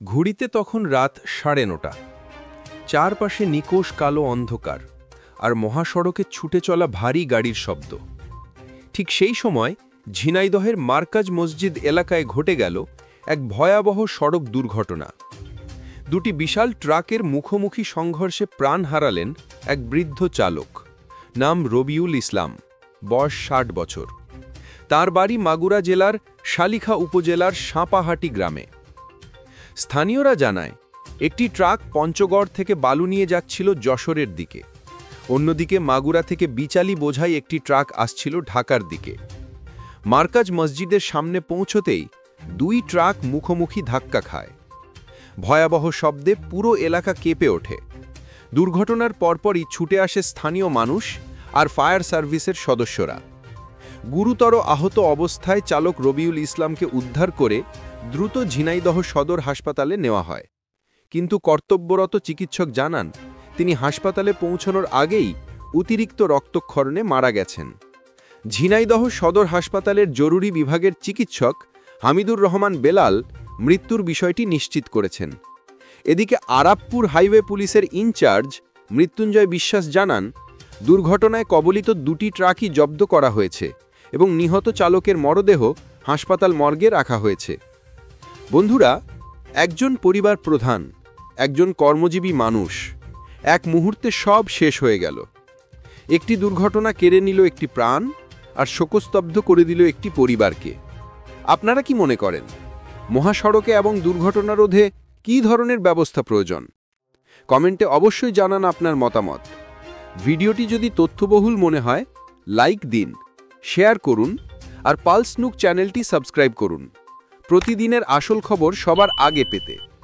ঘুড়িতে তখন রাত 9:30। চারপাশে নিকোষ কালো অন্ধকার আর মহাসড়কে ছুটে চলা ভারী গাড়ির শব্দ। ঠিক সেই সময় ঝিনাইদহের মার্কাজ মসজিদ এলাকায় ঘটে গেল এক ভয়াবহ সড়ক দুর্ঘটনা। দুটি বিশাল ট্রাকের মুখোমুখি সংঘর্ষে প্রাণ হারালেন এক বৃদ্ধ চালক, নাম রবিউল ইসলাম, বয়স 60 বছর। তার বাড়ি মাগুরা জেলার শালিখা উপজেলার সাঁপাহাটি গ্রামে। স্থানীয়রা জানায়, একটি ট্রাক পঞ্চগড় থেকে বালু নিয়ে যাচ্ছিল যশোরের দিকে, অন্যদিকে মাগুরা থেকে বিচালি বোঝাই একটি ট্রাক আসছিল ঢাকার দিকে। মার্কাজ মসজিদের সামনে পৌঁছতেই দুই ট্রাক মুখোমুখি ধাক্কা খায়। ভয়াবহ শব্দে পুরো এলাকা কেঁপে ওঠে। দুর্ঘটনার পরপরই ছুটে আসে স্থানীয় মানুষ আর ফায়ার সার্ভিসের সদস্যরা। গুরুতর আহত অবস্থায় চালক রবিউল ইসলামকে উদ্ধার করে দ্রুত ঝিনাইদহ সদর হাসপাতালে নেওয়া হয়, কিন্তু কর্তব্যরত চিকিৎসক জানান তিনি হাসপাতালে পৌঁছানোর আগেই অতিরিক্ত রক্তক্ষরণে মারা গেছেন। ঝিনাইদহ সদর হাসপাতালের জরুরি বিভাগের চিকিৎসক হামিদুর রহমান বেলাল মৃত্যুর বিষয়টি নিশ্চিত করেছেন। এদিকে আরাপপুর হাইওয়ে পুলিশের ইনচার্জ মৃত্যুঞ্জয় বিশ্বাস জানান, দুর্ঘটনায় কবলিত দুটি ট্রাকই জব্দ করা হয়েছে এবং নিহত চালকের মরদেহ হাসপাতাল মর্গে রাখা হয়েছে। বন্ধুরা, একজন পরিবার প্রধান, একজন কর্মজীবী মানুষ, এক মুহূর্তে সব শেষ হয়ে গেল। একটি দুর্ঘটনা কেড়ে নিল একটি প্রাণ আর শোকস্তব্ধ করে দিল একটি পরিবারকে। আপনারা কি মনে করেন, মহাসড়কে এবং দুর্ঘটনা রোধে কী ধরনের ব্যবস্থা প্রয়োজন? কমেন্টে অবশ্যই জানান আপনার মতামত। ভিডিওটি যদি তথ্যবহুল মনে হয় লাইক দিন, শেয়ার করুন আর পালস নুক চ্যানেলটি সাবস্ক্রাইব করুন প্রতিদিনের আসল খবর সবার আগে পেতে।